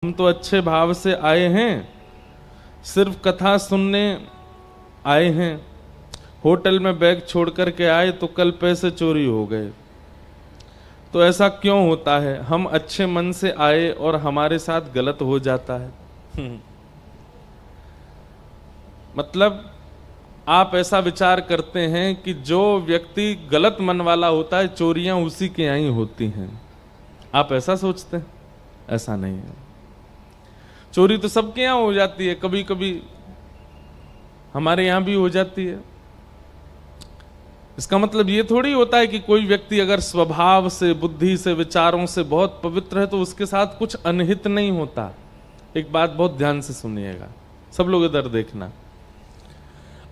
हम तो अच्छे भाव से आए हैं, सिर्फ कथा सुनने आए हैं। होटल में बैग छोड़ कर के आए तो कल पैसे चोरी हो गए। तो ऐसा क्यों होता है? हम अच्छे मन से आए और हमारे साथ गलत हो जाता है। मतलब आप ऐसा विचार करते हैं कि जो व्यक्ति गलत मन वाला होता है चोरियां उसी के यहाँ ही होती हैं। आप ऐसा सोचते हैं? ऐसा नहीं है। चोरी तो सबके यहाँ हो जाती है, कभी कभी हमारे यहाँ भी हो जाती है। इसका मतलब ये थोड़ी होता है कि कोई व्यक्ति अगर स्वभाव से, बुद्धि से, विचारों से बहुत पवित्र है तो उसके साथ कुछ अनहित नहीं होता। एक बात बहुत ध्यान से सुनिएगा, सब लोग इधर देखना।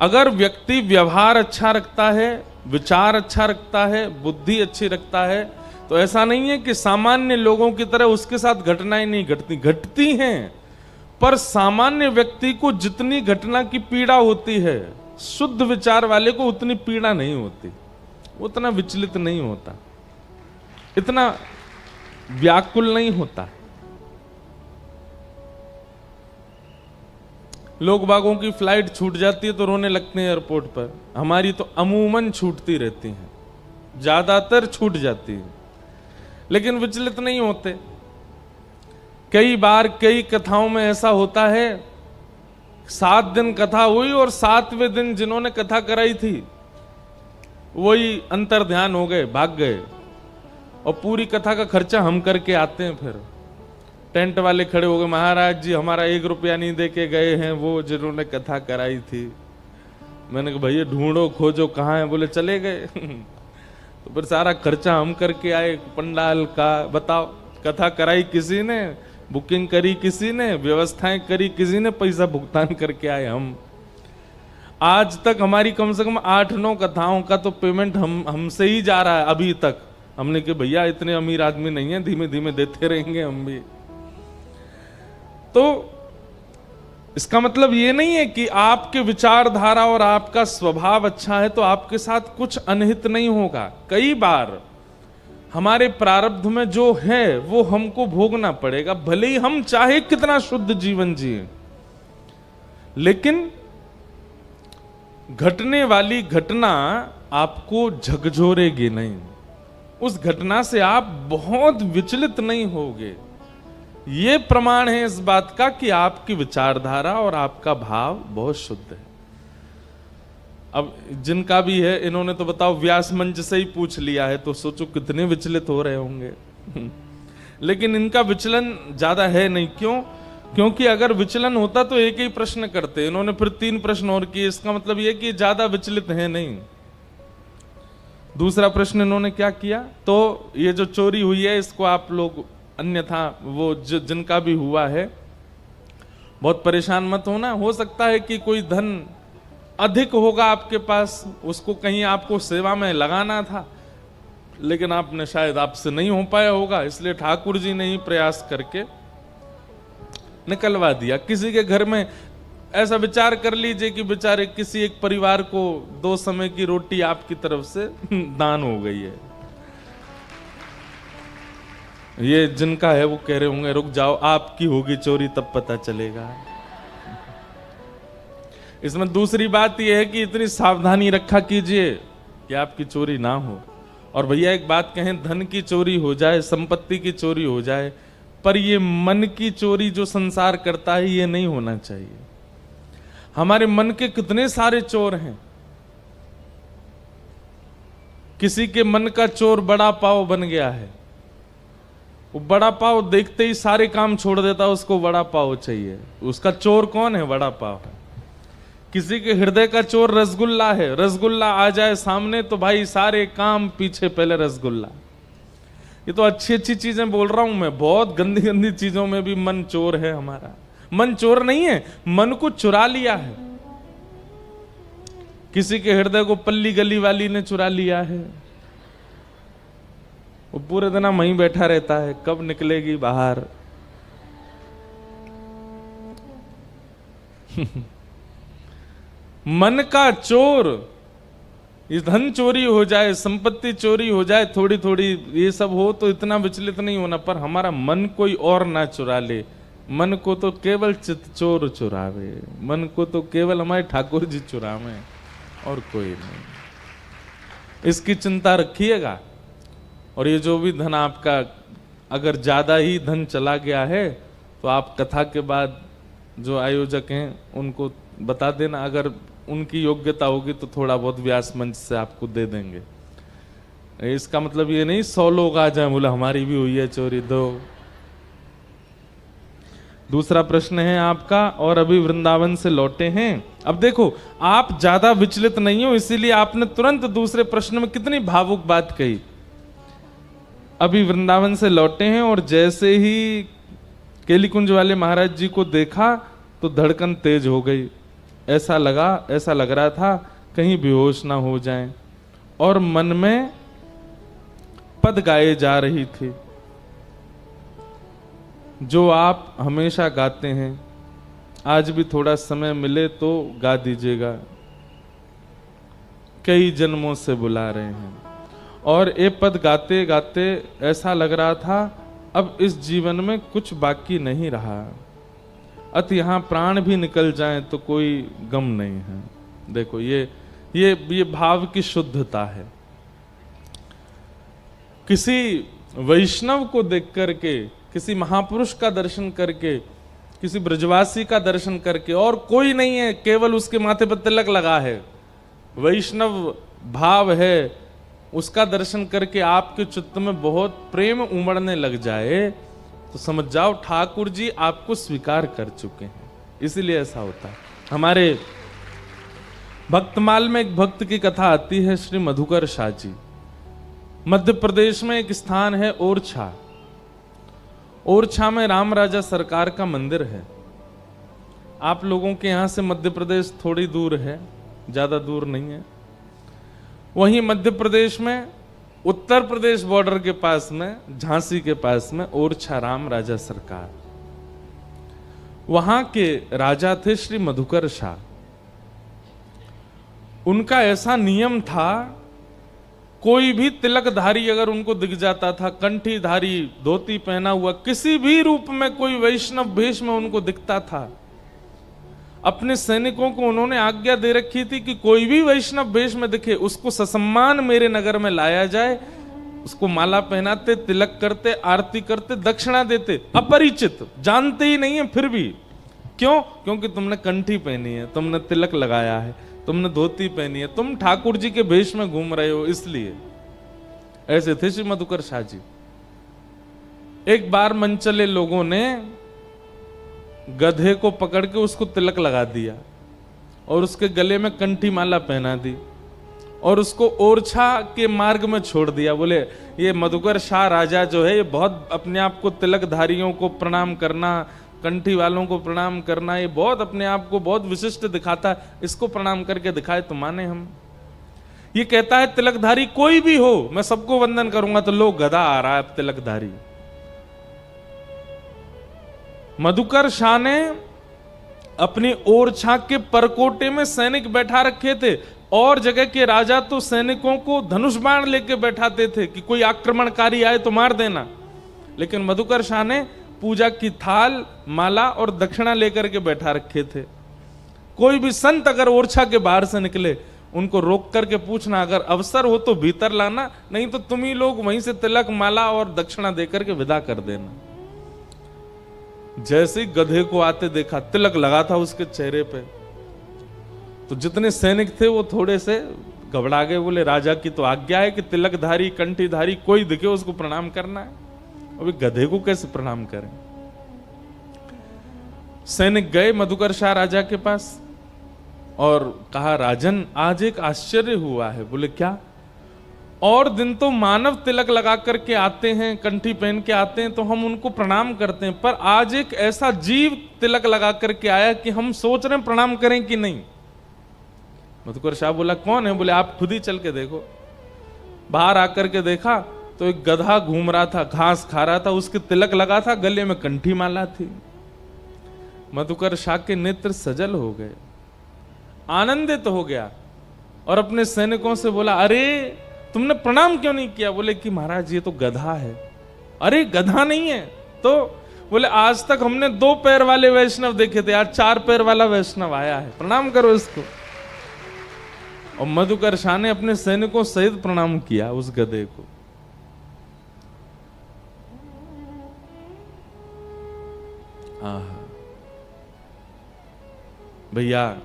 अगर व्यक्ति व्यवहार अच्छा रखता है, विचार अच्छा रखता है, बुद्धि अच्छी रखता है, तो ऐसा नहीं है कि सामान्य लोगों की तरह उसके साथ घटनाएं नहीं घटती, घटती हैं। पर सामान्य व्यक्ति को जितनी घटना की पीड़ा होती है, शुद्ध विचार वाले को उतनी पीड़ा नहीं होती, उतना विचलित नहीं होता, इतना व्याकुल नहीं होता। लोग बागों की फ्लाइट छूट जाती है तो रोने लगते हैं एयरपोर्ट पर। हमारी तो अमूमन छूटती रहती हैं, ज्यादातर छूट जाती है, लेकिन विचलित नहीं होते। कई बार कई कथाओं में ऐसा होता है, 7 दिन कथा हुई और 7वें दिन जिन्होंने कथा कराई थी वही अंतर ध्यान हो गए, भाग गए, और पूरी कथा का खर्चा हम करके आते हैं। फिर टेंट वाले खड़े हो गए, महाराज जी हमारा 1 रुपया नहीं दे के गए हैं वो जिन्होंने कथा कराई थी। मैंने कहा भैया ढूंढो खोजो कहाँ है, बोले चले गए। तो फिर सारा खर्चा हम करके आए पंडाल का। बताओ, कथा कराई किसी ने, बुकिंग करी किसी ने, व्यवस्थाएं करी किसी ने, पैसा भुगतान करके आए हम। आज तक हमारी कम से कम 8-9 कथाओं का तो पेमेंट हमसे ही जा रहा है अभी तक। हमने कहा भैया इतने अमीर आदमी नहीं है, धीमे धीमे देते रहेंगे हम भी। तो इसका मतलब ये नहीं है कि आपके विचारधारा और आपका स्वभाव अच्छा है तो आपके साथ कुछ अनहित नहीं होगा। कई बार हमारे प्रारब्ध में जो है वो हमको भोगना पड़ेगा, भले ही हम चाहे कितना शुद्ध जीवन जिए। लेकिन घटने वाली घटना आपको झकझोरेगी नहीं, उस घटना से आप बहुत विचलित नहीं होगे। ये प्रमाण है इस बात का कि आपकी विचारधारा और आपका भाव बहुत शुद्ध है। अब जिनका भी है, इन्होंने तो बताओ व्यास मंच से ही पूछ लिया है, तो सोचो कितने विचलित हो रहे होंगे। लेकिन इनका विचलन ज्यादा है नहीं। क्यों? क्योंकि अगर विचलन होता तो एक ही प्रश्न करते, इन्होंने फिर 3 प्रश्न और किए। इसका मतलब यह कि ज्यादा विचलित है नहीं। दूसरा प्रश्न इन्होंने क्या किया, तो ये जो चोरी हुई है इसको आप लोग, अन्यथा वो जिनका भी हुआ है बहुत परेशान मत होना। हो सकता है कि कोई धन अधिक होगा आपके पास, उसको कहीं आपको सेवा में लगाना था, लेकिन आपने शायद आपसे नहीं हो पाया होगा, इसलिए ठाकुर जी ने ही प्रयास करके निकलवा दिया। किसी के घर में ऐसा विचार कर लीजिए कि बेचारे किसी एक परिवार को 2 समय की रोटी आपकी तरफ से दान हो गई है। ये जिनका है वो कह रहे होंगे रुक जाओ, आपकी होगी चोरी तब पता चलेगा। इसमें दूसरी बात यह है कि इतनी सावधानी रखा कीजिए कि आपकी चोरी ना हो। और भैया एक बात कहें, धन की चोरी हो जाए, संपत्ति की चोरी हो जाए, पर ये मन की चोरी जो संसार करता है ये नहीं होना चाहिए। हमारे मन के कितने सारे चोर हैं। किसी के मन का चोर बड़ा पाव बन गया है, वो बड़ा पाव देखते ही सारे काम छोड़ देता, उसको बड़ा पाव चाहिए। उसका चोर कौन है? बड़ा पाव है। किसी के हृदय का चोर रसगुल्ला है, रसगुल्ला आ जाए सामने तो भाई सारे काम पीछे, पहले रसगुल्ला। ये तो अच्छी अच्छी चीजें बोल रहा हूं मैं, बहुत गंदी गंदी चीजों में भी मन चोर है हमारा। मन चोर नहीं है, मन को चुरा लिया है। किसी के हृदय को पल्ली गली वाली ने चुरा लिया है, वो पूरे दिन वहीं बैठा रहता है, कब निकलेगी बाहर। मन का चोर, ये धन चोरी हो जाए, संपत्ति चोरी हो जाए, थोड़ी थोड़ी ये सब हो तो इतना विचलित नहीं होना, पर हमारा मन कोई और ना चुरा ले, मन को तो केवल चित चोर चुरावे, मन को तो केवल हमारे ठाकुर जी चुरावे और कोई नहीं। इसकी चिंता रखिएगा। और ये जो भी धन आपका अगर ज्यादा ही धन चला गया है तो आप कथा के बाद जो आयोजक हैं उनको बता देना, अगर उनकी योग्यता होगी तो थोड़ा बहुत व्यास मंच से आपको दे देंगे। इसका मतलब ये नहीं 100 लोग आ जाए बोले हमारी भी हुई है चोरी, दो। दूसरा प्रश्न है आपका, और अभी वृंदावन से लौटे हैं। अब देखो आप ज्यादा विचलित नहीं हो, इसीलिए आपने तुरंत दूसरे प्रश्न में कितनी भावुक बात कही। अभी वृंदावन से लौटे हैं और जैसे ही केलीकुंज वाले महाराज जी को देखा तो धड़कन तेज हो गई। ऐसा लग रहा था कहीं बेहोश ना हो जाएं, और मन में पद गाए जा रही थी जो आप हमेशा गाते हैं। आज भी थोड़ा समय मिले तो गा दीजिएगा। कई जन्मों से बुला रहे हैं, और ये पद गाते गाते ऐसा लग रहा था अब इस जीवन में कुछ बाकी नहीं रहा, अत यहाँ प्राण भी निकल जाए तो कोई गम नहीं है। देखो ये भाव की शुद्धता है। किसी वैष्णव को देख करके, किसी महापुरुष का दर्शन करके, किसी ब्रजवासी का दर्शन करके, और कोई नहीं है, केवल उसके माथे पर तिलक लगा है, वैष्णव भाव है, उसका दर्शन करके आपके चित्त में बहुत प्रेम उमड़ने लग जाए तो समझ जाओ ठाकुर जी आपको स्वीकार कर चुके हैं। इसीलिए ऐसा होता है। हमारे भक्तमाल में एक भक्त की कथा आती है, श्री मधुकर शाह जी। मध्य प्रदेश में एक स्थान है ओरछा। ओरछा में राम राजा सरकार का मंदिर है। आप लोगों के यहां से मध्य प्रदेश थोड़ी दूर है, ज्यादा दूर नहीं है। वहीं मध्य प्रदेश में उत्तर प्रदेश बॉर्डर के पास में, झांसी के पास में ओरछा राम राजा सरकार, वहां के राजा थे श्री मधुकर शाह। उनका ऐसा नियम था, कोई भी तिलकधारी अगर उनको दिख जाता था, कंठीधारी, धोती पहना हुआ, किसी भी रूप में कोई वैष्णव वेश में उनको दिखता था, अपने सैनिकों को उन्होंने आज्ञा दे रखी थी कि कोई भी वैष्णव वेश में दिखे उसको ससम्मान मेरे नगर में लाया जाए। उसको माला पहनाते, तिलक करते, आरती करते, दक्षिणा देते। अपरिचित, जानते ही नहीं है, फिर भी क्यों? क्योंकि तुमने कंठी पहनी है, तुमने तिलक लगाया है, तुमने धोती पहनी है, तुम ठाकुर जी के वेश में घूम रहे हो, इसलिए। ऐसे थे श्री मधुकर शाह जी। एक बार मनचले लोगों ने गधे को पकड़ के उसको तिलक लगा दिया और उसके गले में कंठी माला पहना दी और उसको ओरछा के मार्ग में छोड़ दिया। बोले ये मधुकर शाह राजा जो है, ये बहुत अपने आप को तिलकधारियों को प्रणाम करना, कंठी वालों को प्रणाम करना, ये बहुत अपने आप को बहुत विशिष्ट दिखाता है, इसको प्रणाम करके दिखाए तो माने हम। ये कहता है तिलकधारी कोई भी हो मैं सबको वंदन करूंगा, तो लोग गधा आ रहा है अब तिलकधारी। मधुकर शाह ने अपनी ओरछा के परकोटे में सैनिक बैठा रखे थे, और जगह के राजा तो सैनिकों को धनुष बाण लेके बैठाते थे कि कोई आक्रमणकारी आए तो मार देना। लेकिन मधुकर शाह ने पूजा की थाल, माला और दक्षिणा लेकर के बैठा रखे थे। कोई भी संत अगर ओरछा के बाहर से निकले, उनको रोक करके पूछना, अगर अवसर हो तो भीतर लाना, नहीं तो तुम ही लोग वहीं से तिलक, माला और दक्षिणा देकर के विदा कर देना। जैसे ही गधे को आते देखा, तिलक लगा था उसके चेहरे पे, तो जितने सैनिक थे वो थोड़े से घबरा गए। बोले राजा की तो आज्ञा है कि तिलकधारी, कंठीधारी कोई दिखे उसको प्रणाम करना है, अभी गधे को कैसे प्रणाम करें। सैनिक गए मधुकर शाह राजा के पास और कहा, राजन आज एक आश्चर्य हुआ है। बोले क्या? और दिन तो मानव तिलक लगा करके आते हैं, कंठी पहन के आते हैं तो हम उनको प्रणाम करते हैं, पर आज एक ऐसा जीव तिलक लगा करके आया कि हम सोच रहे हैं प्रणाम करें कि नहीं। मधुकर शाह बोला कौन है? बोले आप खुद ही चल के देखो। बाहर आकर के देखा तो एक गधा घूम रहा था, घास खा रहा था, उसके तिलक लगा था, गले में कंठी माला थी। मधुकर शाह के नेत्र सजल हो गए, आनंदित हो गया और अपने सैनिकों से बोला, अरे तुमने प्रणाम क्यों नहीं किया? बोले कि महाराज ये तो गधा है। अरे गधा नहीं है तो? बोले आज तक हमने 2 पैर वाले वैष्णव देखे थे, आज 4 पैर वाला वैष्णव आया है, प्रणाम करो इसको। और मधुकर शाह ने अपने सैनिकों सहित प्रणाम किया उस गधे को। भैया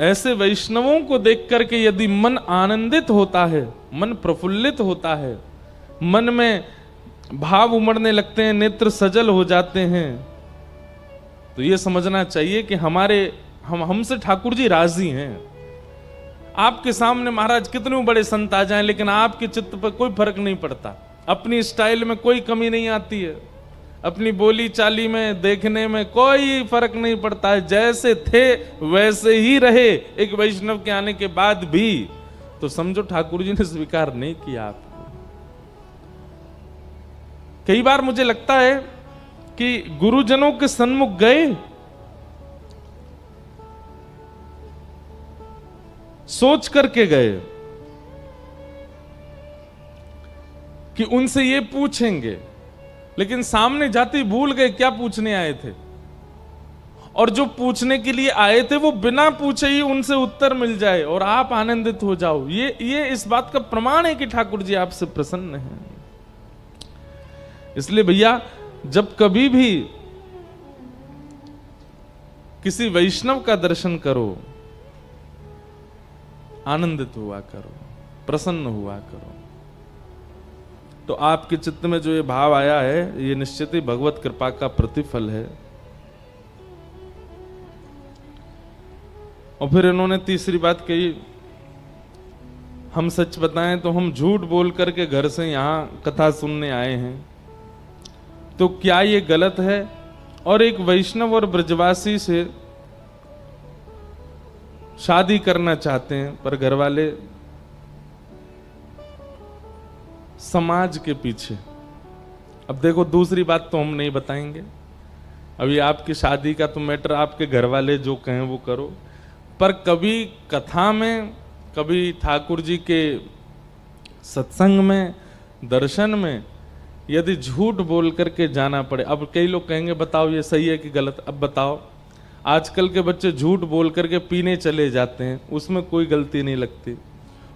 ऐसे वैष्णवों को देख करके यदि मन आनंदित होता है, मन प्रफुल्लित होता है, मन में भाव उमड़ने लगते हैं, नेत्र सजल हो जाते हैं, तो ये समझना चाहिए कि हमसे ठाकुर जी राजी हैं। आपके सामने महाराज कितने बड़े संत आ जाएं, लेकिन आपके चित्त पर कोई फर्क नहीं पड़ता, अपनी स्टाइल में कोई कमी नहीं आती है, अपनी बोली चाली में, देखने में कोई फर्क नहीं पड़ता है, जैसे थे वैसे ही रहे एक वैष्णव के आने के बाद भी, तो समझो ठाकुर जी ने स्वीकार नहीं किया आपको। कई बार मुझे लगता है कि गुरुजनों के सन्मुख गए, सोच करके गए कि उनसे ये पूछेंगे, लेकिन सामने जाते भूल गए क्या पूछने आए थे, और जो पूछने के लिए आए थे वो बिना पूछे ही उनसे उत्तर मिल जाए और आप आनंदित हो जाओ। ये इस बात का प्रमाण है कि ठाकुर जी आपसे प्रसन्न हैं। इसलिए भैया जब कभी भी किसी वैष्णव का दर्शन करो, आनंदित हुआ करो, प्रसन्न हुआ करो, तो आपके चित्त में जो ये भाव आया है, ये निश्चित ही भगवत कृपा का प्रतिफल है। और फिर इन्होंने तीसरी बात कही, हम सच बताएं तो हम झूठ बोल करके घर से यहां कथा सुनने आए हैं, तो क्या ये गलत है? और एक वैष्णव और ब्रजवासी से शादी करना चाहते हैं, पर घर वाले समाज के पीछे। अब देखो दूसरी बात तो हम नहीं बताएंगे, अभी आपकी शादी का तो मैटर आपके घर वाले जो कहें वो करो, पर कभी कथा में, कभी ठाकुर जी के सत्संग में, दर्शन में यदि झूठ बोल करके जाना पड़े। अब कई लोग कहेंगे बताओ ये सही है कि गलत। अब बताओ, आजकल के बच्चे झूठ बोल करके पीने चले जाते हैं, उसमें कोई गलती नहीं लगती।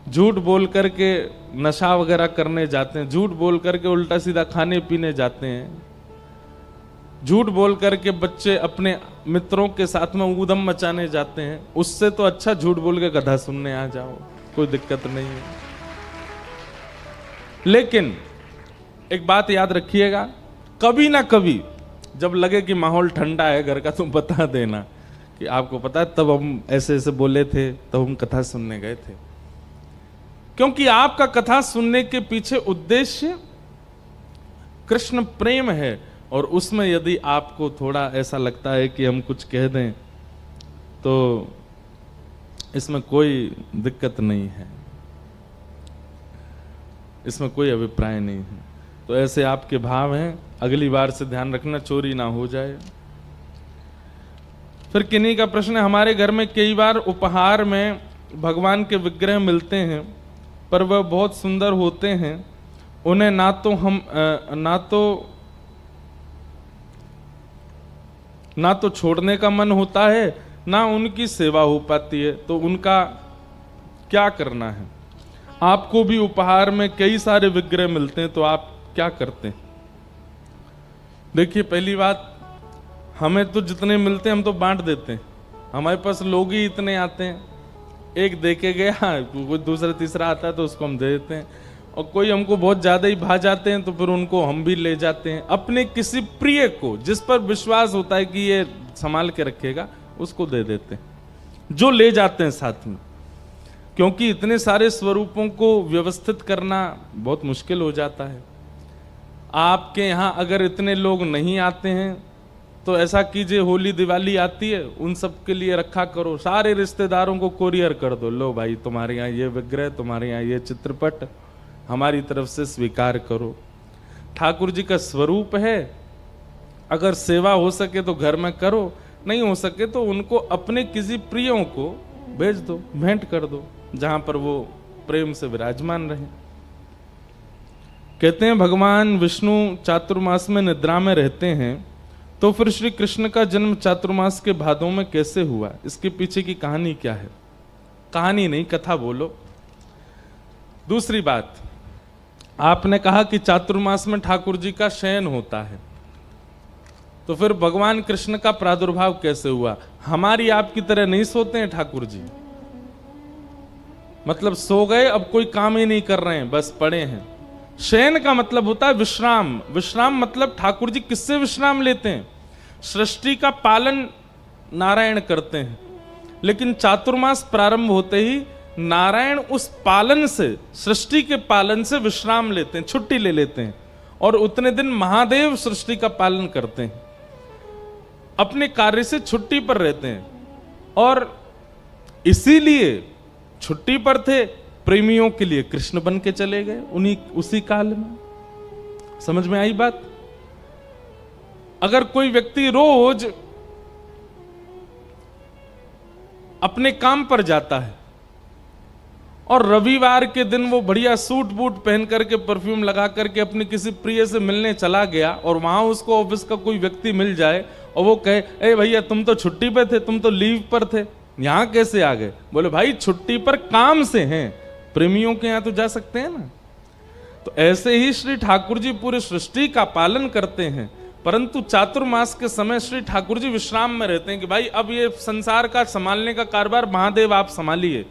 झूठ बोल करके नशा वगैरह करने जाते हैं, झूठ बोल करके उल्टा सीधा खाने पीने जाते हैं, झूठ बोल करके बच्चे अपने मित्रों के साथ में ऊधम मचाने जाते हैं। उससे तो अच्छा झूठ बोल के कथा सुनने आ जाओ, कोई दिक्कत नहीं है। लेकिन एक बात याद रखिएगा, कभी ना कभी जब लगे कि माहौल ठंडा है घर का, तुम बता देना कि आपको पता है तब हम ऐसे ऐसे बोले थे, तब हम कथा सुनने गए थे। क्योंकि आपका कथा सुनने के पीछे उद्देश्य कृष्ण प्रेम है, और उसमें यदि आपको थोड़ा ऐसा लगता है कि हम कुछ कह दें तो इसमें कोई दिक्कत नहीं है, इसमें कोई अभिप्राय नहीं है। तो ऐसे आपके भाव हैं, अगली बार से ध्यान रखना चोरी ना हो जाए। फिर किन्हीं का प्रश्न है, हमारे घर में कई बार उपहार में भगवान के विग्रह मिलते हैं, पर वह बहुत सुंदर होते हैं, उन्हें ना तो छोड़ने का मन होता है, ना उनकी सेवा हो पाती है, तो उनका क्या करना है? आपको भी उपहार में कई सारे विग्रह मिलते हैं, तो आप क्या करते हैं? देखिए, पहली बात, हमें तो जितने मिलते हैं हम तो बांट देते हैं। हमारे पास लोग ही इतने आते हैं, एक देके गया, कोई दूसरा तीसरा आता है तो उसको हम दे देते हैं, और कोई हमको बहुत ज्यादा ही भा जाते हैं तो फिर उनको हम भी ले जाते हैं। अपने किसी प्रिय को, जिस पर विश्वास होता है कि ये संभाल के रखेगा, उसको दे देते हैं, जो ले जाते हैं साथ में। क्योंकि इतने सारे स्वरूपों को व्यवस्थित करना बहुत मुश्किल हो जाता है। आपके यहाँ अगर इतने लोग नहीं आते हैं तो ऐसा कीजिए, होली दिवाली आती है, उन सब के लिए रखा करो, सारे रिश्तेदारों को कोरियर कर दो, लो भाई तुम्हारे यहाँ ये विग्रह, तुम्हारे यहाँ ये चित्रपट, हमारी तरफ से स्वीकार करो। ठाकुर जी का स्वरूप है, अगर सेवा हो सके तो घर में करो, नहीं हो सके तो उनको अपने किसी प्रियों को भेज दो, भेंट कर दो, जहां पर वो प्रेम से विराजमान रहे। कहते हैं भगवान विष्णु चातुर्मास में निद्रा में रहते हैं, तो फिर श्री कृष्ण का जन्म चातुर्मास के भादों में कैसे हुआ? इसके पीछे की कहानी क्या है? कहानी नहीं, कथा बोलो। दूसरी बात, आपने कहा कि चातुर्मास में ठाकुर जी का शयन होता है, तो फिर भगवान कृष्ण का प्रादुर्भाव कैसे हुआ? हमारी आपकी तरह नहीं सोते हैं ठाकुर जी, मतलब सो गए, अब कोई काम ही नहीं कर रहे हैं, बस पड़े हैं। शयन का मतलब होता है विश्राम। विश्राम मतलब ठाकुर जी किससे विश्राम लेते हैं? सृष्टि का पालन नारायण करते हैं, लेकिन चातुर्मास प्रारंभ होते ही नारायण उस पालन से, सृष्टि के पालन से विश्राम लेते हैं, छुट्टी ले लेते हैं, और उतने दिन महादेव सृष्टि का पालन करते हैं, अपने कार्य से छुट्टी पर रहते हैं। और इसीलिए छुट्टी पर थे, प्रेमियों के लिए कृष्ण बन के चले गए उसी काल में। समझ में आई बात? अगर कोई व्यक्ति रोज अपने काम पर जाता है और रविवार के दिन वो बढ़िया सूट बूट पहन करके, परफ्यूम लगा करके अपनी किसी प्रिय से मिलने चला गया, और वहां उसको ऑफिस का कोई व्यक्ति मिल जाए और वो कहे, ए भैया तुम तो छुट्टी पे थे, तुम तो लीव पर थे, यहां कैसे आ गए? बोले भाई छुट्टी पर काम से हैं, प्रेमियों के यहां तो जा सकते हैं ना। तो ऐसे ही श्री ठाकुर जी पूरी सृष्टि का पालन करते हैं, परंतु चातुर्मास के समय श्री ठाकुर जी विश्राम में रहते हैं कि भाई अब ये संसार का संभालने का कारभार महादेव आप संभालिए।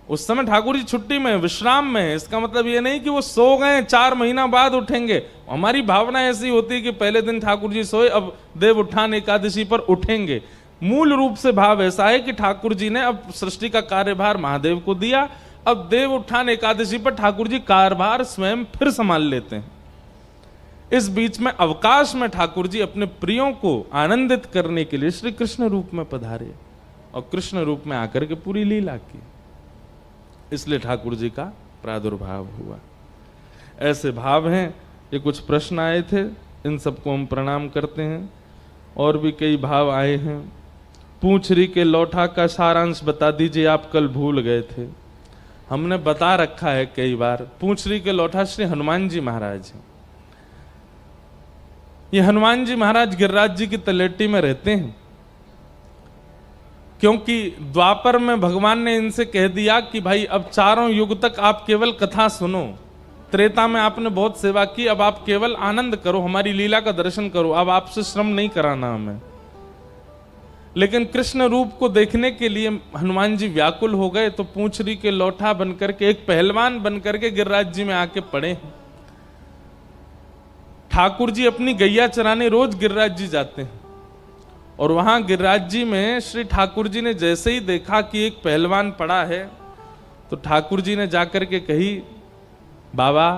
उस समय ठाकुर जी छुट्टी में, विश्राम में है। इसका मतलब ये नहीं कि वो सो गए 4 महीना बाद उठेंगे। हमारी भावना ऐसी होती है कि पहले दिन ठाकुर जी सोए, अब देव उत्थान एकादशी पर उठेंगे। मूल रूप से भाव ऐसा है कि ठाकुर जी ने अब सृष्टि का कार्यभार महादेव को दिया, अब देव उत्थान एकादशी पर ठाकुर जी कार्यभार स्वयं फिर संभाल लेते हैं। इस बीच में अवकाश में ठाकुर जी अपने प्रियों को आनंदित करने के लिए श्री कृष्ण रूप में पधारे और कृष्ण रूप में आकर के पूरी लीला की, इसलिए ठाकुर जी का प्रादुर्भाव हुआ। ऐसे भाव हैं। ये कुछ प्रश्न आए थे, इन सबको हम प्रणाम करते हैं। और भी कई भाव आए हैं। पूंछरी के लौठा का सारांश बता दीजिए, आप कल भूल गए थे। हमने बता रखा है कई बार। पूंछरी के लौठा श्री हनुमान जी महाराज हैं। ये हनुमान जी महाराज गिरिराज जी की तलेटी में रहते हैं, क्योंकि द्वापर में भगवान ने इनसे कह दिया कि भाई अब 4 युग तक आप केवल कथा सुनो। त्रेता में आपने बहुत सेवा की, अब आप केवल आनंद करो, हमारी लीला का दर्शन करो, अब आपसे श्रम नहीं कराना हमें। लेकिन कृष्ण रूप को देखने के लिए हनुमान जी व्याकुल हो गए, तो पूंछरी के लौठा बनकर के, एक पहलवान बनकर के गिरिराज जी में आके पड़े। ठाकुर जी अपनी गैया चराने रोज गिरिराज जी जाते हैं, और वहां गिरिराज जी में श्री ठाकुर जी ने जैसे ही देखा कि एक पहलवान पड़ा है, तो ठाकुर जी ने जाकर के कही, बाबा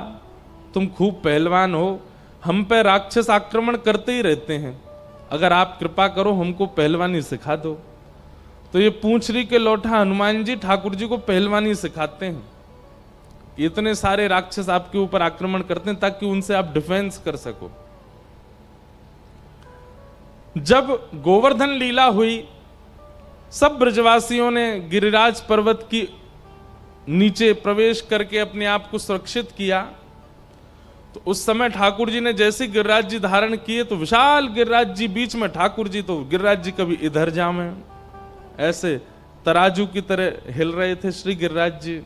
तुम खूब पहलवान हो, हम पे राक्षस आक्रमण करते ही रहते हैं, अगर आप कृपा करो हमको पहलवानी सिखा दो। तो ये पूंछरी के लौठा हनुमान जी ठाकुर जी को पहलवानी सिखाते हैं। इतने सारे राक्षस आपके ऊपर आक्रमण करते हैं ताकि उनसे आप डिफेंस कर सको। जब गोवर्धन लीला हुई, सब ब्रजवासियों ने गिरिराज पर्वत की नीचे प्रवेश करके अपने आप को सुरक्षित किया, तो उस समय ठाकुर जी ने जैसे गिरिराज जी धारण किए, तो विशाल गिरिराज जी बीच में, ठाकुर जी तो गिरिराज जी कभी इधर जामे, ऐसे तराजू की तरह हिल रहे थे श्री गिरिराज जी,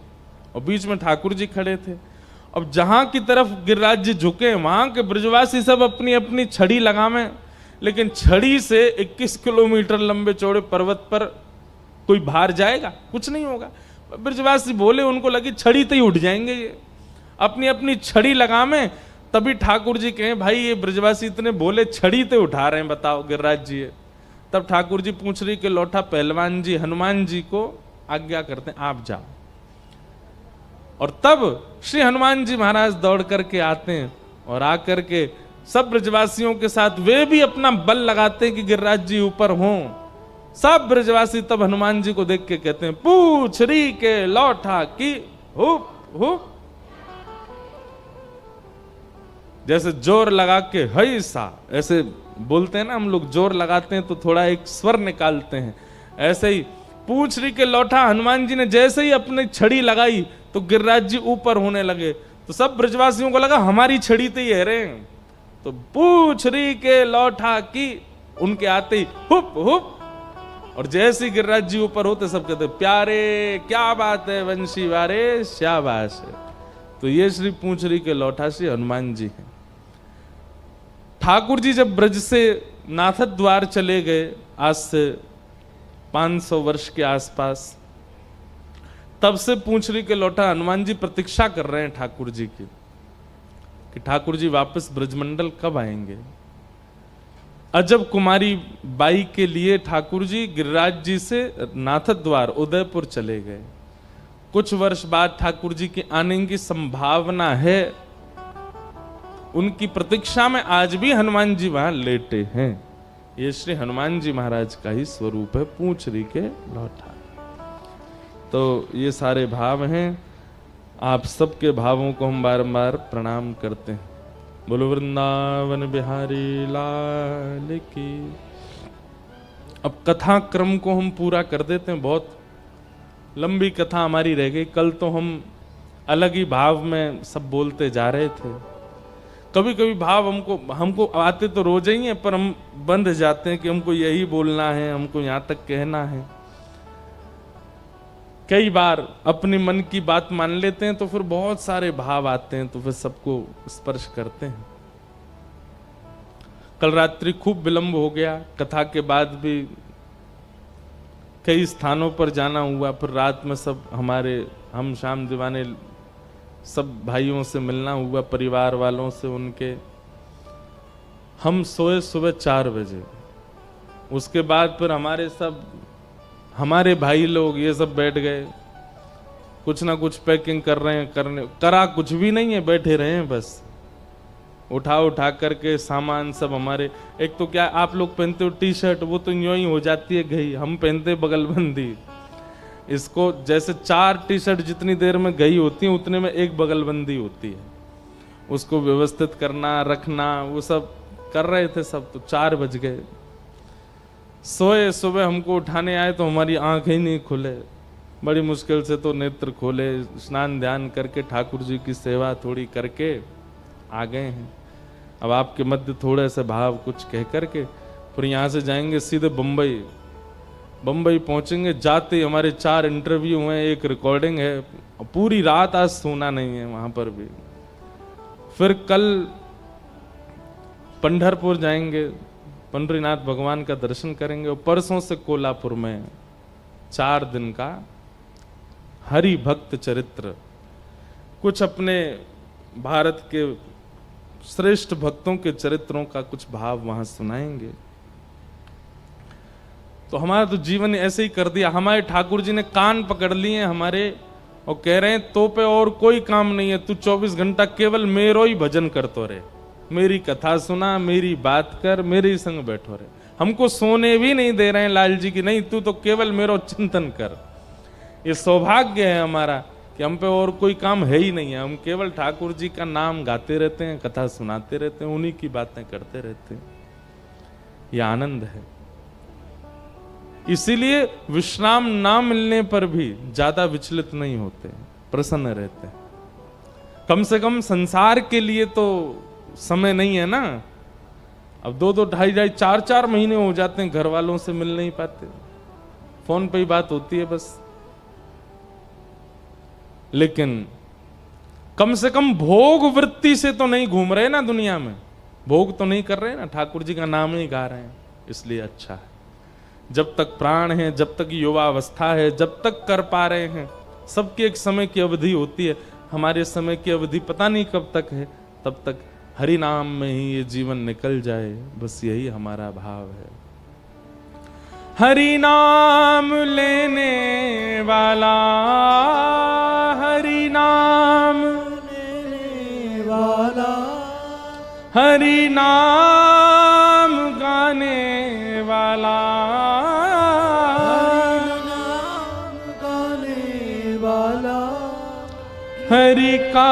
और बीच में ठाकुर जी खड़े थे। अब जहां की तरफ गिरिराज जी झुके, वहां के ब्रजवासी सब अपनी अपनी छड़ी लगावे, लेकिन छड़ी से 21 किलोमीटर लंबे चौड़े पर्वत पर कोई भार जाएगा? कुछ नहीं होगा। ब्रजवासी बोले, उनको लगी छड़ी तो ही उठ जाएंगे ये, अपनी अपनी छड़ी लगावे। तभी ठाकुर जी कहें, भाई ये ब्रजवासी इतने बोले, छड़ी तो उठा रहे हैं, बताओ गिरिराज जी। तब ठाकुर जी पूंछरी के लौठा पहलवान जी हनुमान जी को आज्ञा करते हैं, आप जाओ। और तब श्री हनुमान जी महाराज दौड़ करके आते हैं, और आकर के सब ब्रजवासियों के साथ वे भी अपना बल लगाते हैं कि गिरिराज जी ऊपर हों। सब ब्रजवासी तब हनुमान जी को देख के कहते हैं, पूंछरी के लौठा की हुप हुप, जैसे जोर लगा के हई सा, ऐसे बोलते हैं ना हम लोग, जोर लगाते हैं तो थोड़ा एक स्वर निकालते हैं, ऐसे ही पूंछरी के लौठा हनुमान जी ने जैसे ही अपनी छड़ी लगाई तो गिरिराज जी ऊपर होने लगे। तो सब ब्रजवासियों को लगा हमारी छड़ी तो ये रे, तो पूछरी के लौटा की उनके आते ही हुप हुप, और जैसे गिरिराज जी ऊपर होते सब कहते प्यारे क्या बात है वंशी वारे, शाबाश है। तो ये श्री पूछरी के लौटा से हनुमान जी हैं। ठाकुर जी जब ब्रज से नाथद द्वार चले गए, आज से 500 वर्ष के आसपास, तब से पूछरी के लौटा हनुमान जी प्रतीक्षा कर रहे हैं ठाकुर जी की, कि ठाकुर जी वापस ब्रजमंडल कब आएंगे। अजब कुमारी बाई के लिए ठाकुर जी गिरिराज जी से नाथद द्वार उदयपुर चले गए। कुछ वर्ष बाद ठाकुर जी के आने की संभावना है। उनकी प्रतीक्षा में आज भी हनुमान जी वहां लेटे हैं। ये श्री हनुमान जी महाराज का ही स्वरूप है, पूछरी के लौटा। तो ये सारे भाव हैं, आप सबके भावों को हम बारंबार प्रणाम करते हैं। बोलो वृंदावन बिहारी लाल की। अब कथा क्रम को हम पूरा कर देते हैं, बहुत लंबी कथा हमारी रह गई। कल तो हम अलग ही भाव में सब बोलते जा रहे थे। कभी कभी भाव हमको आते तो रोज ही है, पर हम बंध जाते हैं कि हमको यही बोलना है, हमको यहाँ तक कहना है। कई बार अपने मन की बात मान लेते हैं तो फिर बहुत सारे भाव आते हैं, तो फिर सबको स्पर्श करते हैं। कल रात्रि खूब विलंब हो गया, कथा के बाद भी कई स्थानों पर जाना हुआ। फिर रात में सब हमारे हम शाम दीवाने सब भाइयों से मिलना हुआ, परिवार वालों से उनके। हम सोए सुबह 4 बजे। उसके बाद फिर हमारे भाई लोग ये सब बैठ गए, कुछ ना कुछ पैकिंग कर रहे हैं, करा कुछ भी नहीं है, बैठे रहे हैं बस। उठा करके सामान सब हमारे, एक तो क्या आप लोग पहनते हो टी शर्ट, वो तो यूं ही हो जाती है गई। हम पहनते बगलबंदी, इसको जैसे 4 टी शर्ट जितनी देर में गई होती है उतने में एक बगलबंदी होती है, उसको व्यवस्थित करना रखना, वो सब कर रहे थे सब। तो 4 बज गए। सोए सुबह हमको उठाने आए तो हमारी आंखें ही नहीं खुले, बड़ी मुश्किल से तो नेत्र खोले। स्नान ध्यान करके ठाकुर जी की सेवा थोड़ी करके आ गए हैं। अब आपके मध्य थोड़े से भाव कुछ कह करके फिर यहाँ से जाएंगे सीधे बम्बई पहुंचेंगे। जाते हमारे 4 इंटरव्यू हैं, एक रिकॉर्डिंग है, पूरी रात आज सोना नहीं है वहां पर भी। फिर कल पंढरपुर जाएंगे, पंढरीनाथ भगवान का दर्शन करेंगे, और परसों से कोल्हापुर में 4 दिन का हरि भक्त चरित्र, कुछ अपने भारत के श्रेष्ठ भक्तों के चरित्रों का कुछ भाव वहां सुनाएंगे। तो हमारा तो जीवन ऐसे ही कर दिया। हमारे ठाकुर जी ने कान पकड़ लिए हमारे और कह रहे हैं तो पे और कोई काम नहीं है, तू 24 घंटा केवल मेरो ही भजन करतो रहे, मेरी कथा सुना, मेरी बात कर, मेरे ही संग बैठो रहे। हमको सोने भी नहीं दे रहे हैं लाल जी की, नहीं तू तो केवल मेरो चिंतन कर। ये सौभाग्य है हमारा कि हम पे और कोई काम है ही नहीं है, हम केवल ठाकुर जी का नाम गाते रहते हैं, कथा सुनाते रहते हैं, उन्हीं की बातें करते रहते हैं। ये आनंद है। इसीलिए विश्राम ना मिलने पर भी ज्यादा विचलित नहीं होते, प्रसन्न रहते हैं। कम से कम संसार के लिए तो समय नहीं है ना। अब 2-2, 2.5, 4-4 महीने हो जाते हैं घर वालों से मिल नहीं पाते, फोन पे ही बात होती है बस। लेकिन कम से कम भोग वृत्ति से तो नहीं घूम रहे ना दुनिया में, भोग तो नहीं कर रहे ना, ठाकुर जी का नाम ही गा रहे हैं, इसलिए अच्छा है। जब तक प्राण है, जब तक युवा अवस्था है, जब तक कर पा रहे हैं। सबकी एक समय की अवधि होती है, हमारे समय की अवधि पता नहीं कब तक है, तब तक हरि नाम में ही ये जीवन निकल जाए, बस यही हमारा भाव है। हरि नाम लेने वाला, हरि नाम लेने वाला, हरि नाम गाने वाला, हरि का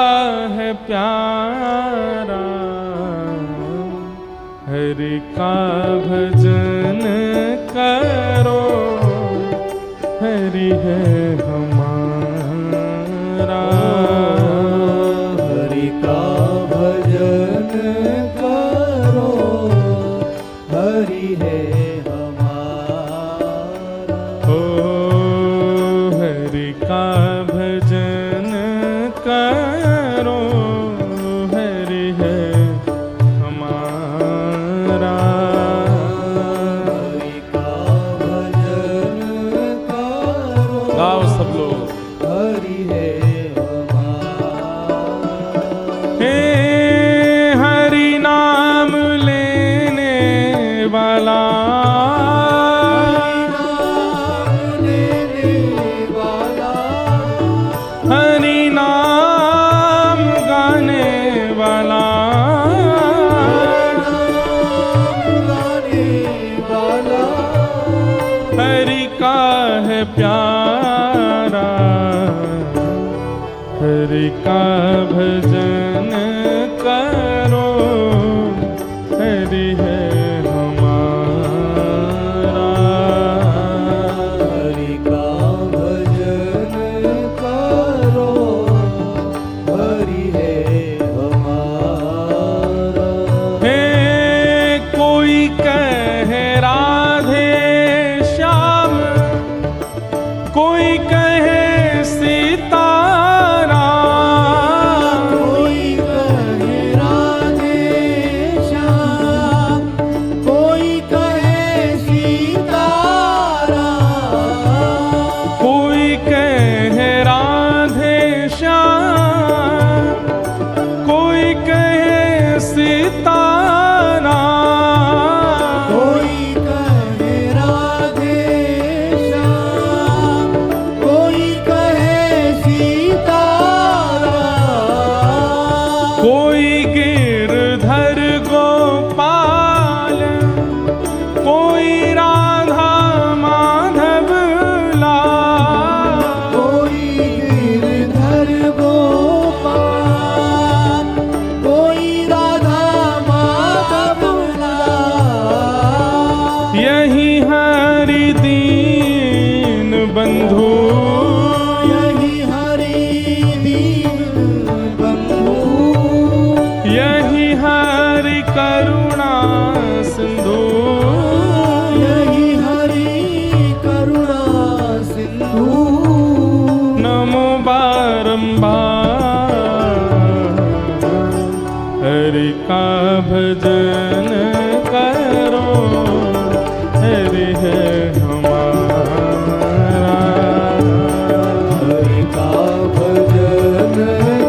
है प्यारा, हरि का भजन करो, हरि है हमारा, है हमारा। ओ हरि का भजन करो, हरि है हमारा। हरि का भजन करो, गाओ सब लोग। हरि है हमारा। हे हरि नाम लेने वाला, हरि नाम गाने वाला, हरि का है प्यारा, हरि का भजन करो, हरि है हमारा। हरि का भजन करो, हरि है हमारा। हे कोई कहे राधे श्याम, कोई कहे सीताराम, कोई कहे राधे श्याम, कोई कहे सीताराम। कोई कहे राधे श्याम, कोई कहे सीताराम। कोई कहे राधे श्याम, कोई कहे सीताराम। कोई गिरधर गोपाल, कोई राधा माधव लाल। कोई गिरधर गोपाल, कोई राधा माधव लाल। यही हरि दीन बंधु, यही हरि दीन बंधु, यही हरि करुणा सिंधु। यही हरि करुणा सिंधु। नमो बारंबार, हरि का भजन करो, हरि है हमारा। हरि का भजन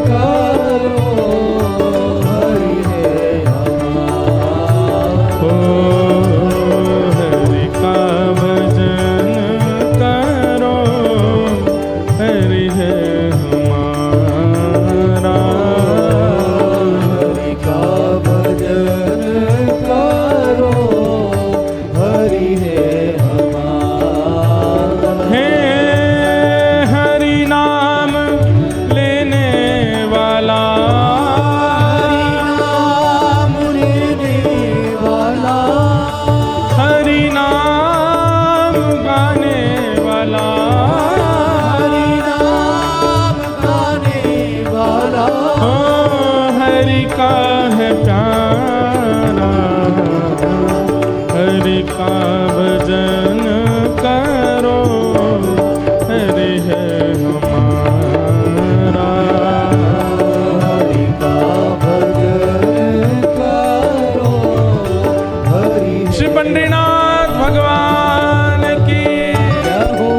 करो, हरि है हमारा। ओ हरि का भजन करो, हरि है हमारा। हरि का भजन करो, हरि है हमारा। हे हरि नाम लेने वाला, हरि नाम लेने वाला, हरि नाम गाने वाला, हरि नाम गाने वाला। ओ हरि का है प्यारा, हरि का भजन करो, हरि है हमारा। हरि का भजन करो, हरि श्री पंडरीनाथ भगवान की जय हो।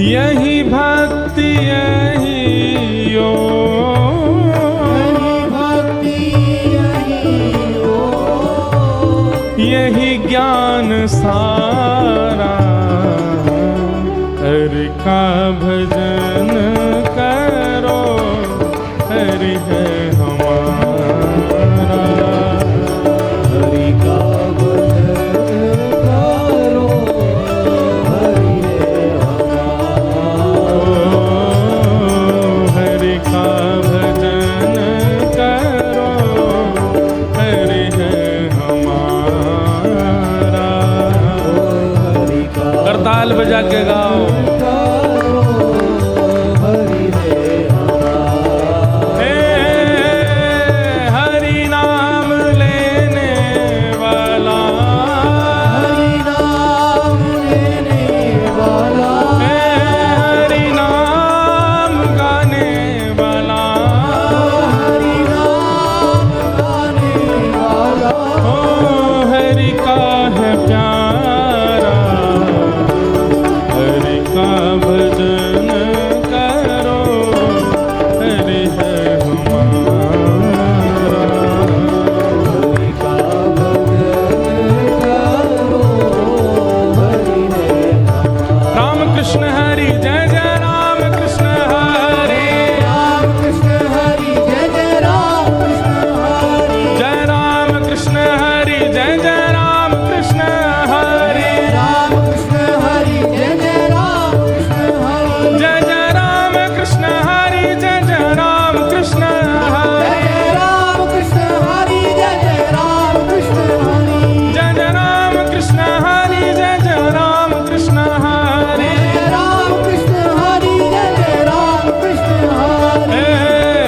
यही भक्ति यही योग, यही भक्ति यही योग, यही ज्ञान सारा। हरि का भजन करो, हरि है हमारा। हरि का भजन करो, हरि है हमारा। हरि का भजन करो, हरि है हमारा। हरि का करताल बजा के गाओ। करो, हरि है हमारा। हे हरि नाम लेने वाला, हरि नाम लेने वाला, हे हरि नाम गाने वाला, हरि नाम गाने वाला। ओ हरि का है प्यारा। हरि का भजन करो, हरि है हमारा। हरि का भजन करो, हरि है हमारा। राम कृष्ण हरि जय जय राम कृष्ण हरि, राम कृष्ण हरि जय जय राम कृष्ण हरि। जय राम कृष्ण हरि जय जय राम कृष्ण हरि, राम कृष्ण हरि जय जय राम कृष्ण हरि। जय जय राम कृष्ण हरि जय जय राम कृष्ण हरि, जय राम कृष्ण हरि जय जय राम कृष्ण हरि। जय जय राम कृष्ण हरि जय जय राम कृष्ण हरि। जय राम कृष्ण हरि जय जय राम कृष्ण हरि। हे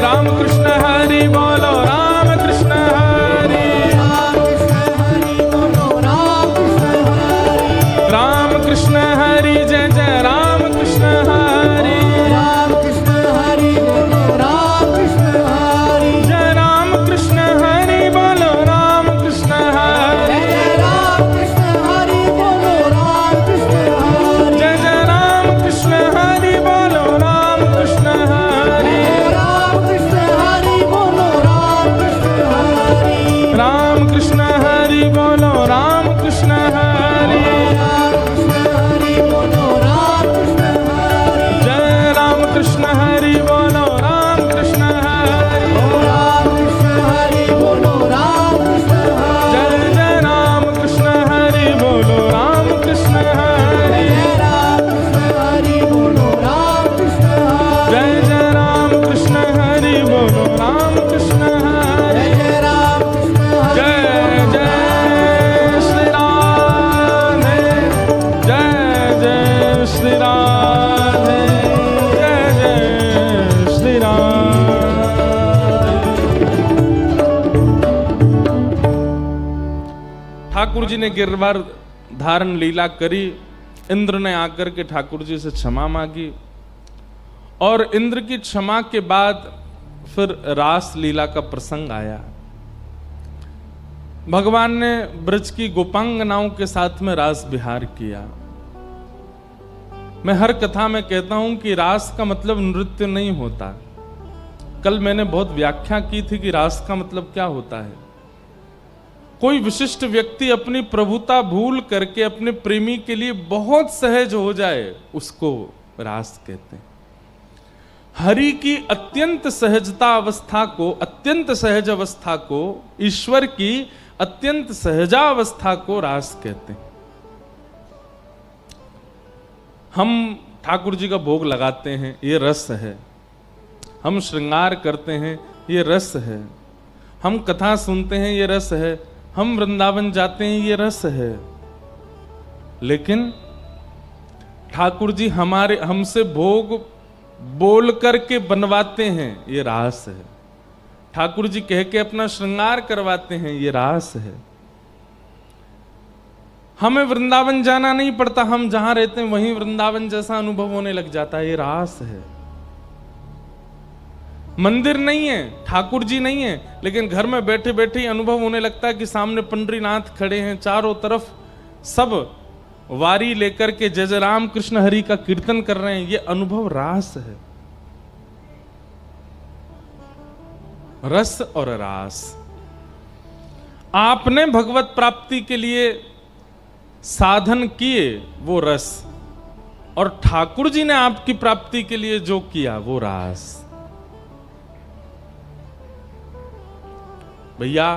राम कृष्ण हरि बोलो राम कृष्ण हरि, राम कृष्ण हरि बोलो राम कृष्ण हरि। राम कृष्ण हरि जय जय राम कृष्ण हरि, राम कृष्ण हरि बोलो राम कृष्ण हरि। जय राम कृष्ण हरि बोलो राम कृष्ण हरि, जय राम कृष्ण हरि बोलो राम कृष्ण हरि। जय जय राम कृष्ण हरि बोलो राम कृष्ण हरि, राम कृष्ण हरि बोलो राम कृष्ण हरि। राम कृष्ण हरि बोलो राम कृष्ण हरि, राम कृष्ण हरि बोलो राम कृष्ण हरि। जय राम कृष्ण हरि बोलो राम कृष्ण हरि, राम कृष्ण हरि बोलो राम कृष्ण हरि। जय जय राम कृष्ण हरि बोलो राम कृष्ण हरि, जय राम कृष्ण हरि बोलो राम कृष्ण हरि। जय जय राम कृष्ण हरि बोलो राम कृष्ण हरि, जय राम कृष्ण हरि जय जय श्री राधे, जय जय श्री राधे, जय जय श्री राधे। ठाकुर जी ने गिरवार धारण लीला करी। इंद्र ने आकर के ठाकुर जी से क्षमा मांगी और इंद्र की क्षमा के बाद फिर रास लीला का प्रसंग आया। भगवान ने ब्रज की गोपांगनाओं के साथ में रास विहार किया। मैं हर कथा में कहता हूं कि रास का मतलब नृत्य नहीं होता। कल मैंने बहुत व्याख्या की थी कि रास का मतलब क्या होता है। कोई विशिष्ट व्यक्ति अपनी प्रभुता भूल करके अपने प्रेमी के लिए बहुत सहज हो जाए, उसको रास कहते हैं। हरि की अत्यंत सहजता अवस्था को, अत्यंत सहज अवस्था को, ईश्वर की अत्यंत सहजावस्था को रास कहते हैं। हम ठाकुर जी का भोग लगाते हैं, ये रस है। हम श्रृंगार करते हैं, ये रस है। हम कथा सुनते हैं, ये रस है। हम वृंदावन जाते हैं, ये रस है। लेकिन ठाकुर जी हमसे भोग बोल करके बनवाते हैं, ये रास है। ठाकुर जी कह के अपना श्रृंगार करवाते हैं, ये रास है। हमें वृंदावन जाना नहीं पड़ता, हम जहां रहते हैं वहीं वृंदावन जैसा अनुभव होने लग जाता है, ये रास है। मंदिर नहीं है, ठाकुर जी नहीं है, लेकिन घर में बैठे बैठे ही अनुभव होने लगता है कि सामने पंडरीनाथ खड़े हैं, चारों तरफ सब वारी लेकर के जय जय राम कृष्ण हरि का कीर्तन कर रहे हैं, ये अनुभव रास है। रस और रास। आपने भगवत प्राप्ति के लिए साधन किए वो रस, और ठाकुर जी ने आपकी प्राप्ति के लिए जो किया वो रास। भैया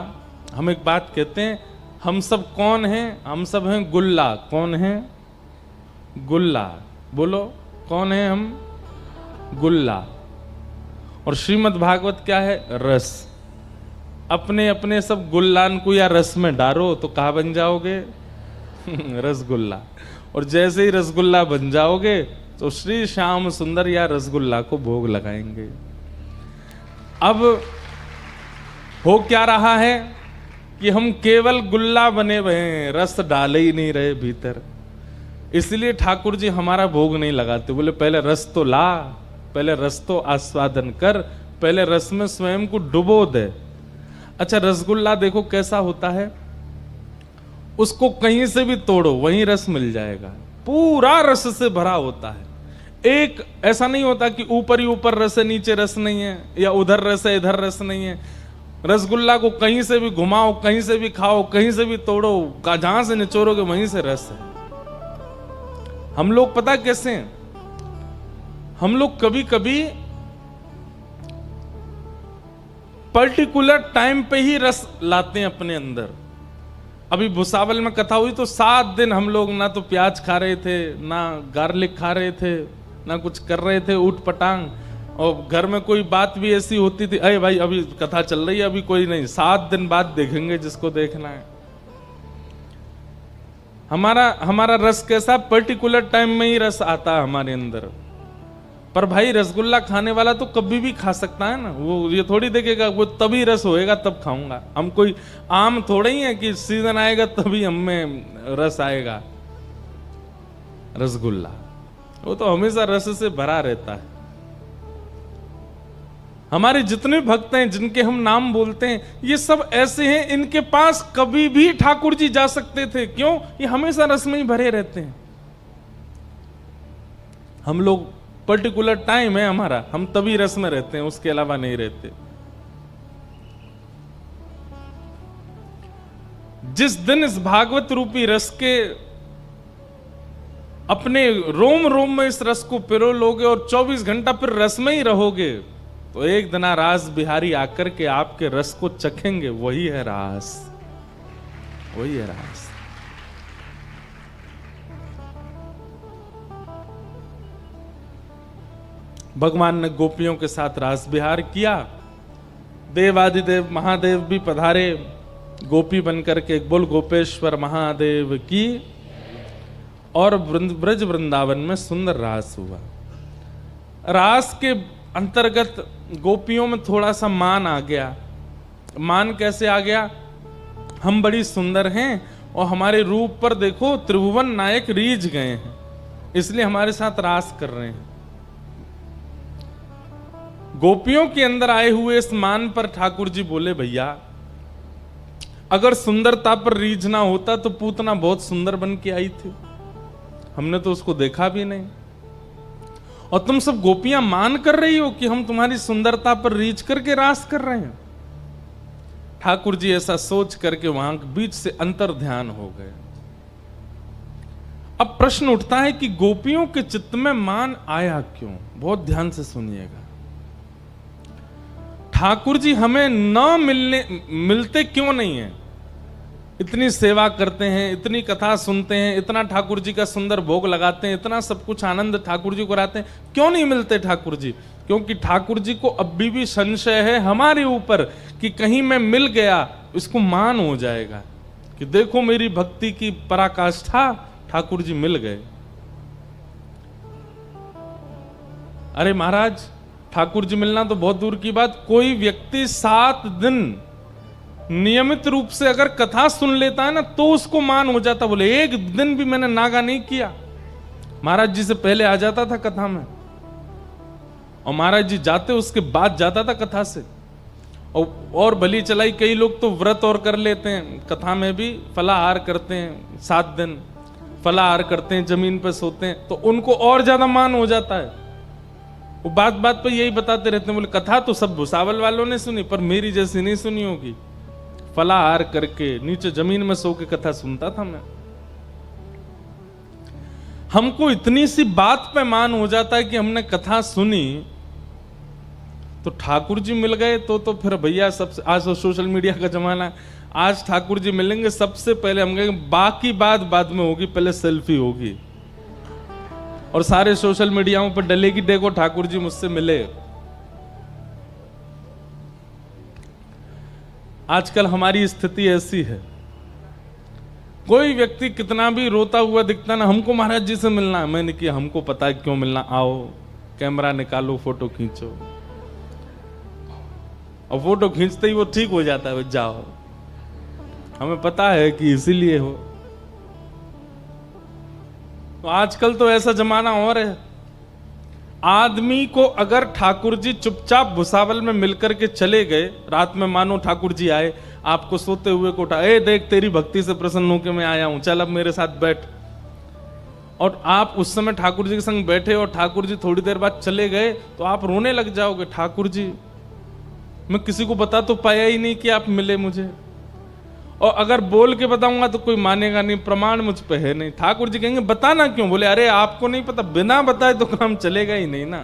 हम एक बात कहते हैं, हम सब कौन हैं? हम सब हैं गुल्ला। कौन है? गुल्ला। बोलो कौन है हम? गुल्ला। और श्रीमद् भागवत क्या है? रस। अपने अपने सब गुल्लान को या रस में डालो तो कहाँ बन जाओगे? रसगुल्ला। और जैसे ही रसगुल्ला बन जाओगे तो श्री श्याम सुंदर या रसगुल्ला को भोग लगाएंगे। अब हो क्या रहा है कि हम केवल गुल्ला बने हुए हैं, रस डाले ही नहीं रहे भीतर। इसलिए ठाकुर जी हमारा भोग नहीं लगाते। बोले पहले रस तो ला, पहले रस तो आस्वादन कर, पहले रस में स्वयं को डुबो दे। अच्छा, रसगुल्ला देखो कैसा होता है, उसको कहीं से भी तोड़ो वहीं रस मिल जाएगा, पूरा रस से भरा होता है। एक ऐसा नहीं होता कि ऊपर ही ऊपर रस है नीचे रस नहीं है, या उधर रस है इधर रस नहीं है। रसगुल्ला को कहीं से भी घुमाओ, कहीं से भी खाओ, कहीं से भी तोड़ो, जहां से निचोड़ोगे वहीं से रस है। हम लोग पता कैसे हैं? हम लोग कभी कभी पर्टिकुलर टाइम पे ही रस लाते हैं अपने अंदर। अभी भुसावल में कथा हुई तो 7 दिन हम लोग ना तो प्याज खा रहे थे, ना गार्लिक खा रहे थे, ना कुछ कर रहे थे ऊट पटांग। और घर में कोई बात भी ऐसी होती थी, अरे भाई अभी कथा चल रही है, अभी कोई नहीं, 7 दिन बाद देखेंगे जिसको देखना है। हमारा रस कैसा? पर्टिकुलर टाइम में ही रस आता है हमारे अंदर। पर भाई रसगुल्ला खाने वाला तो कभी भी खा सकता है ना, वो ये थोड़ी देखेगा वो तभी रस होएगा तब खाऊंगा। हम कोई आम थोड़े ही है कि सीजन आएगा तभी हमें रस आएगा। रसगुल्ला वो तो हमेशा रस से भरा रहता है। हमारे जितने भक्त हैं जिनके हम नाम बोलते हैं, ये सब ऐसे हैं, इनके पास कभी भी ठाकुर जी जा सकते थे। क्यों? ये हमेशा रस में ही भरे रहते हैं। हम लोग पर्टिकुलर टाइम है हमारा, हम तभी रस में रहते हैं, उसके अलावा नहीं रहते। जिस दिन इस भागवत रूपी रस के अपने रोम रोम में इस रस को पिरो लोगे और 24 घंटा फिर रस में ही रहोगे, तो एक दिन रास बिहारी आकर के आपके रस को चखेंगे। वही है रास, वही है रास। भगवान ने गोपियों के साथ रास विहार किया। देवादिदेव महादेव भी पधारे गोपी बनकर के। बोल गोपेश्वर महादेव की। और ब्रज वृंदावन में सुंदर रास हुआ। रास के अंतर्गत गोपियों में थोड़ा सा मान आ गया। मान कैसे आ गया? हम बड़ी सुंदर हैं और हमारे रूप पर देखो त्रिभुवन नायक रीझ गए हैं, इसलिए हमारे साथ रास कर रहे हैं। गोपियों के अंदर आए हुए इस मान पर ठाकुर जी बोले, भैया अगर सुंदरता पर रीझ ना होता तो पूतना बहुत सुंदर बन के आई थी, हमने तो उसको देखा भी नहीं। और तुम सब गोपियां मान कर रही हो कि हम तुम्हारी सुंदरता पर रीझ करके रास कर रहे हैं। ठाकुर जी ऐसा सोच करके वहां बीच से अंतर ध्यान हो गए। अब प्रश्न उठता है कि गोपियों के चित्त में मान आया क्यों? बहुत ध्यान से सुनिएगा। ठाकुर जी हमें न मिलते क्यों नहीं है? इतनी सेवा करते हैं, इतनी कथा सुनते हैं, इतना ठाकुर जी का सुंदर भोग लगाते हैं, इतना सब कुछ आनंद ठाकुर जी को कराते हैं, क्यों नहीं मिलते ठाकुर जी? क्योंकि ठाकुर जी को अभी भी संशय है हमारे ऊपर कि कहीं मैं मिल गया इसको मान हो जाएगा कि देखो मेरी भक्ति की पराकाष्ठा, ठाकुर जी मिल गए। अरे महाराज, ठाकुर जी मिलना तो बहुत दूर की बात, कोई व्यक्ति 7 दिन नियमित रूप से अगर कथा सुन लेता है ना तो उसको मान हो जाता। बोले एक दिन भी मैंने नागा नहीं किया, महाराज जी से पहले आ जाता था कथा में, और महाराज जी जाते उसके बाद जाता था कथा से। और भली चलाई कई लोग तो व्रत और कर लेते हैं, कथा में भी फलाहार करते हैं 7 दिन। फलाहार करते हैं, जमीन पर सोते हैं, तो उनको और ज्यादा मान हो जाता है। वो बात बात पर यही बताते रहते हैं, बोले कथा तो सब भुसावल वालों ने सुनी पर मेरी जैसी नहीं सुनी होगी। फलाहार करके नीचे जमीन में सो के कथा सुनता था मैं। हमको इतनी सी बात पे मान हो जाता है कि हमने कथा सुनी तो ठाकुर जी मिल गए तो फिर भैया सबसे, आज तो सोशल मीडिया का जमाना है, आज ठाकुर जी मिलेंगे सबसे पहले हम कहेंगे बाकी बात बाद में होगी, पहले सेल्फी होगी और सारे सोशल मीडियाओं पर डलेगी, देखो ठाकुर जी मुझसे मिले। आजकल हमारी स्थिति ऐसी है, कोई व्यक्ति कितना भी रोता हुआ दिखता ना, हमको महाराज जी से मिलना है। मैंने किया, हमको पता है क्यों मिलना, आओ कैमरा निकालो, फोटो खींचो, और फोटो खींचते ही वो ठीक हो जाता है, जाओ, हमें पता है कि इसीलिए हो। तो आजकल तो ऐसा जमाना और है, आदमी को अगर ठाकुर जी चुपचाप भुसावल में मिलकर के चले गए, रात में मानो ठाकुर जी आए, आपको सोते हुए को उठा, ए देख तेरी भक्ति से प्रसन्न होकर मैं आया हूं, चल अब मेरे साथ बैठ, और आप उस समय ठाकुर जी के संग बैठे और ठाकुर जी थोड़ी देर बाद चले गए, तो आप रोने लग जाओगे, ठाकुर जी मैं किसी को बता तो पाया ही नहीं कि आप मिले मुझे, और अगर बोल के बताऊंगा तो कोई मानेगा नहीं, प्रमाण मुझ पे है नहीं। ठाकुर जी कहेंगे बताना क्यों, बोले अरे आपको नहीं पता, बिना बताए तो काम चलेगा ही नहीं ना।